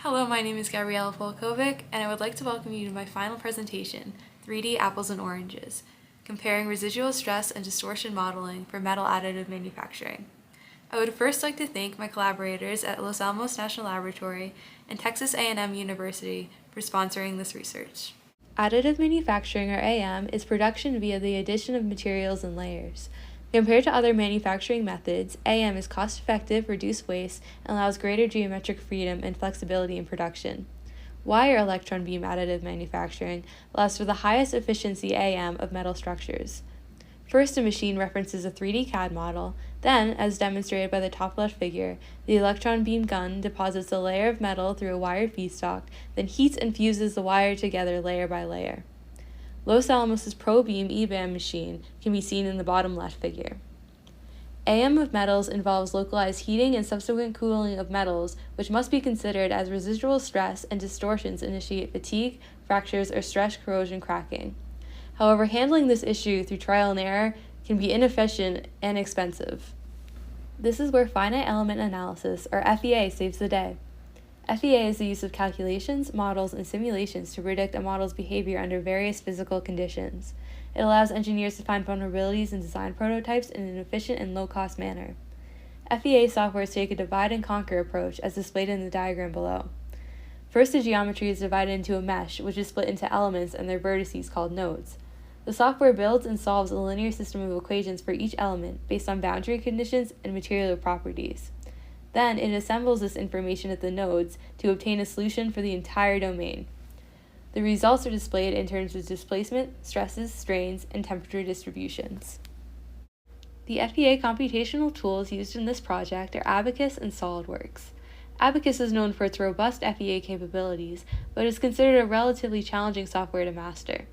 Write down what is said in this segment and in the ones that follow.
Hello, my name is Gabriela POLAKOVIC, and I would like to welcome you to my final presentation, 3D Apples and Oranges, comparing residual stress and distortion modeling for metal additive manufacturing. I would first like to thank my collaborators at Los Alamos National Laboratory and Texas A&M University for sponsoring this research. Additive manufacturing, or AM, is production via the addition of materials and layers. Compared to other manufacturing methods, AM is cost-effective, reduces waste, and allows greater geometric freedom and flexibility in production. Wire electron beam additive manufacturing allows for the highest efficiency AM of metal structures. First, a machine references a 3D CAD model. Then, as demonstrated by the top left figure, the electron beam gun deposits a layer of metal through a wired feedstock, then heats and fuses the wire together layer by layer. Los Alamos' ProBeam EBAM machine can be seen in the bottom left figure. AM of metals involves localized heating and subsequent cooling of metals, which must be considered as residual stress and distortions initiate fatigue, fractures, or stress corrosion cracking. However, handling this issue through trial and error can be inefficient and expensive. This is where finite element analysis, or FEA, saves the day. FEA is the use of calculations, models, and simulations to predict a model's behavior under various physical conditions. It allows engineers to find vulnerabilities in design prototypes in an efficient and low-cost manner. FEA softwares take a divide-and-conquer approach as displayed in the diagram below. First, the geometry is divided into a mesh, which is split into elements and their vertices called nodes. The software builds and solves a linear system of equations for each element based on boundary conditions and material properties. Then, it assembles this information at the nodes to obtain a solution for the entire domain. The results are displayed in terms of displacement, stresses, strains, and temperature distributions. The FEA computational tools used in this project are Abacus and SolidWorks. Abacus is known for its robust FEA capabilities, but is considered a relatively challenging software to master.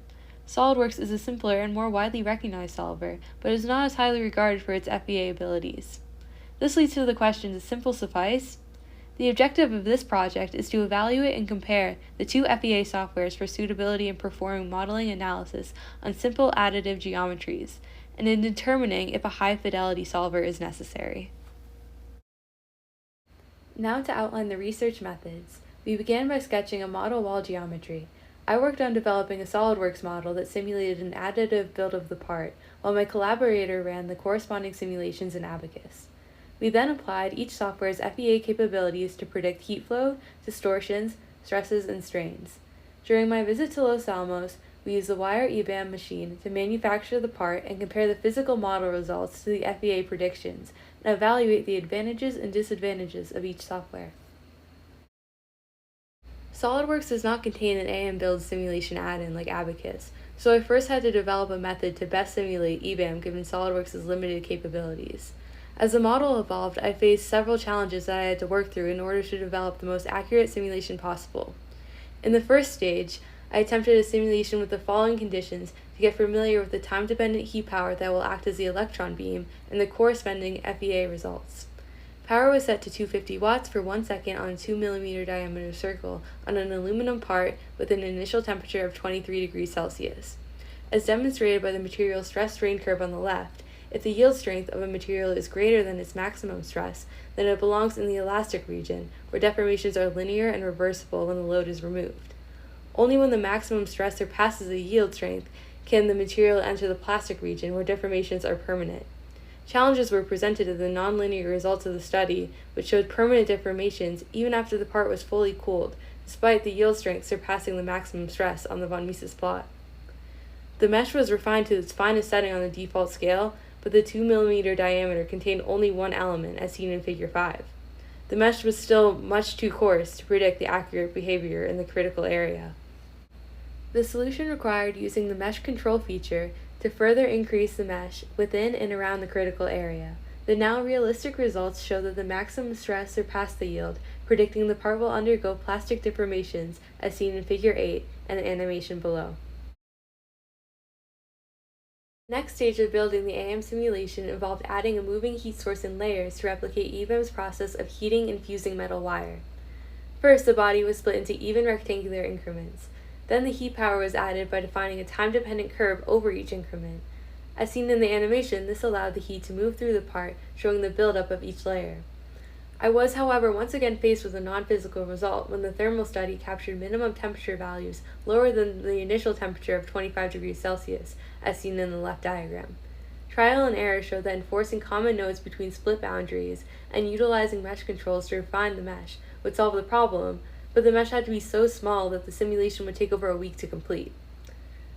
SolidWorks is a simpler and more widely recognized solver, but is not as highly regarded for its FEA abilities. This leads to the question, does simple suffice? The objective of this project is to evaluate and compare the two FEA softwares for suitability in performing modeling analysis on simple additive geometries, and in determining if a high-fidelity solver is necessary. Now to outline the research methods, we began by sketching a model wall geometry. I worked on developing a SolidWorks model that simulated an additive build of the part, while my collaborator ran the corresponding simulations in Abacus. We then applied each software's FEA capabilities to predict heat flow, distortions, stresses, and strains. During my visit to Los Alamos, we used the wire EBAM machine to manufacture the part and compare the physical model results to the FEA predictions and evaluate the advantages and disadvantages of each software. SolidWorks does not contain an AM build simulation add-in like Abacus, so I first had to develop a method to best simulate EBAM given SolidWorks' limited capabilities. As the model evolved, I faced several challenges that I had to work through in order to develop the most accurate simulation possible. In the first stage, I attempted a simulation with the following conditions to get familiar with the time-dependent heat power that will act as the electron beam and the corresponding FEA results. Power was set to 250 watts for 1 second on a 2 mm diameter circle on an aluminum part with an initial temperature of 23 degrees Celsius. As demonstrated by the material stress strain curve on the left, if the yield strength of a material is greater than its maximum stress, then it belongs in the elastic region, where deformations are linear and reversible when the load is removed. Only when the maximum stress surpasses the yield strength can the material enter the plastic region, where deformations are permanent. Challenges were presented to the nonlinear results of the study, which showed permanent deformations even after the part was fully cooled, despite the yield strength surpassing the maximum stress on the von Mises plot. The mesh was refined to its finest setting on the default scale, but the 2 mm diameter contained only one element, as seen in Figure 5. The mesh was still much too coarse to predict the accurate behavior in the critical area. The solution required using the mesh control feature to further increase the mesh within and around the critical area. The now realistic results show that the maximum stress surpassed the yield, predicting the part will undergo plastic deformations, as seen in Figure 8 and the animation below. The next stage of building the AM simulation involved adding a moving heat source in layers to replicate EBAM's process of heating and fusing metal wire. First, the body was split into even rectangular increments. Then the heat power was added by defining a time-dependent curve over each increment. As seen in the animation, this allowed the heat to move through the part, showing the buildup of each layer. I was, however, once again faced with a non-physical result when the thermal study captured minimum temperature values lower than the initial temperature of 25 degrees Celsius, as seen in the left diagram. Trial and error showed that enforcing common nodes between split boundaries and utilizing mesh controls to refine the mesh would solve the problem, but the mesh had to be so small that the simulation would take over a week to complete.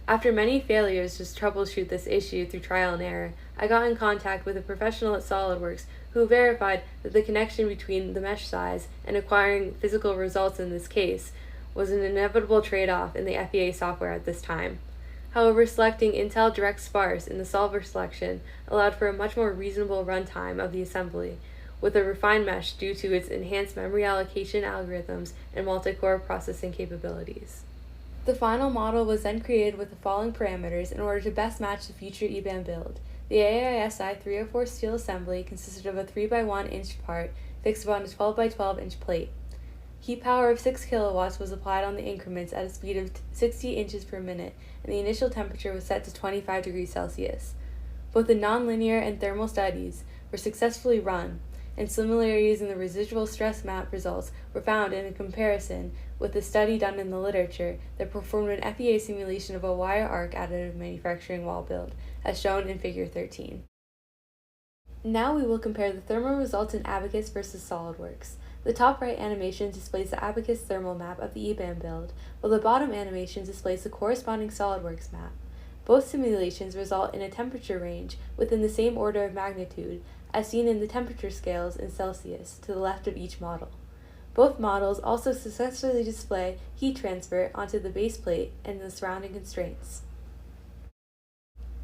After many failures to troubleshoot this issue through trial and error, I got in contact with a professional at SolidWorks who verified that the connection between the mesh size and acquiring physical results in this case was an inevitable trade-off in the FEA software at this time. However, selecting Intel Direct Sparse in the solver selection allowed for a much more reasonable runtime of the assembly, with a refined mesh due to its enhanced memory allocation algorithms and multi-core processing capabilities. The final model was then created with the following parameters in order to best match the future EBAM build. The AISI 304 steel assembly consisted of a 3x1 inch part fixed on a 12x12 inch plate. Heat power of 6 kilowatts was applied on the increments at a speed of 60 inches per minute, and the initial temperature was set to 25 degrees Celsius. Both the nonlinear and thermal studies were successfully run, and similarities in the residual stress map results were found in a comparison with a study done in the literature that performed an FEA simulation of a wire arc additive manufacturing wall build, as shown in Figure 13. Now we will compare the thermal results in Abacus versus SolidWorks. The top right animation displays the Abacus thermal map of the EBAM build, while the bottom animation displays the corresponding SolidWorks map. Both simulations result in a temperature range within the same order of magnitude, as seen in the temperature scales in Celsius to the left of each model. Both models also successfully display heat transfer onto the base plate and the surrounding constraints.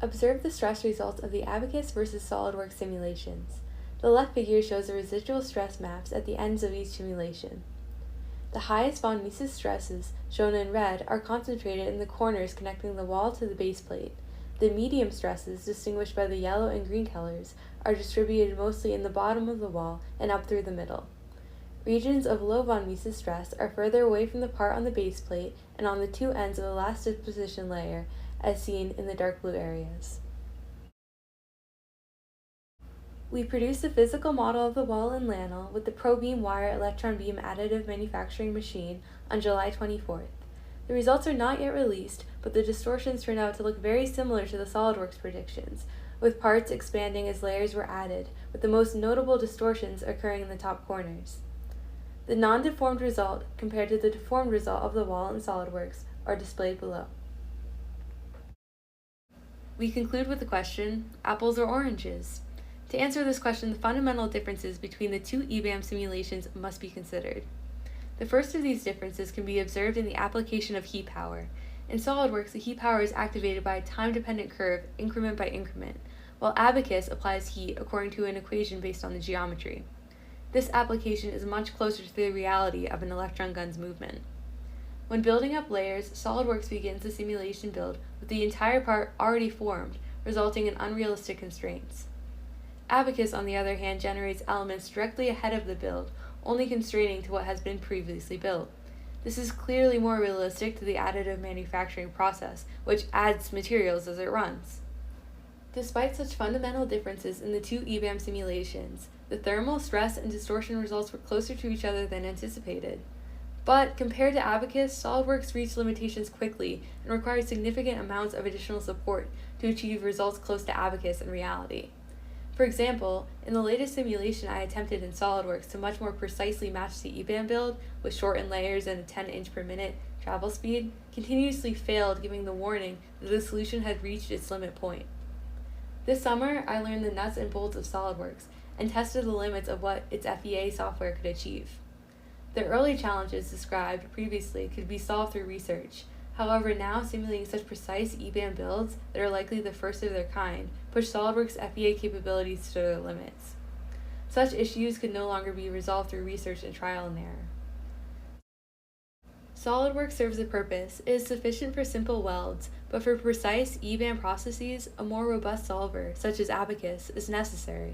Observe the stress results of the Abacus versus SolidWorks simulations. The left figure shows the residual stress maps at the ends of each simulation. The highest von Mises stresses, shown in red, are concentrated in the corners connecting the wall to the base plate. The medium stresses, distinguished by the yellow and green colors, are distributed mostly in the bottom of the wall and up through the middle. Regions of low von Mises stress are further away from the part on the base plate and on the two ends of the last deposition layer, as seen in the dark blue areas. We produced a physical model of the wall in Lanel with the ProBeam wire electron beam additive manufacturing machine on July 24th. The results are not yet released, but the distortions turned out to look very similar to the SolidWorks predictions, with parts expanding as layers were added, with the most notable distortions occurring in the top corners. The non-deformed result compared to the deformed result of the wall in SolidWorks are displayed below. We conclude with the question, apples or oranges? To answer this question, the fundamental differences between the two EBAM simulations must be considered. The first of these differences can be observed in the application of heat power. In SolidWorks, the heat power is activated by a time-dependent curve, increment by increment, while Abacus applies heat according to an equation based on the geometry. This application is much closer to the reality of an electron gun's movement. When building up layers, SolidWorks begins the simulation build with the entire part already formed, resulting in unrealistic constraints. Abacus, on the other hand, generates elements directly ahead of the build, only constraining to what has been previously built. This is clearly more realistic to the additive manufacturing process, which adds materials as it runs. Despite such fundamental differences in the two EBAM simulations, the thermal, stress, and distortion results were closer to each other than anticipated. But, compared to Abacus, SolidWorks reached limitations quickly and required significant amounts of additional support to achieve results close to Abacus in reality. For example, in the latest simulation I attempted in SolidWorks to much more precisely match the EBAM build with shortened layers and a 10 inch per minute travel speed, continuously failed, giving the warning that the solution had reached its limit point. This summer, I learned the nuts and bolts of SolidWorks and tested the limits of what its FEA software could achieve. The early challenges described previously could be solved through research. However, now simulating such precise EBAM builds that are likely the first of their kind push SolidWorks' FEA capabilities to their limits. Such issues could no longer be resolved through research and trial and error. SolidWorks serves a purpose. It is sufficient for simple welds, but for precise EBAM processes, a more robust solver, such as Abacus, is necessary.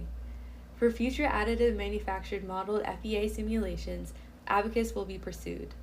For future additive manufactured modeled FEA simulations, Abacus will be pursued.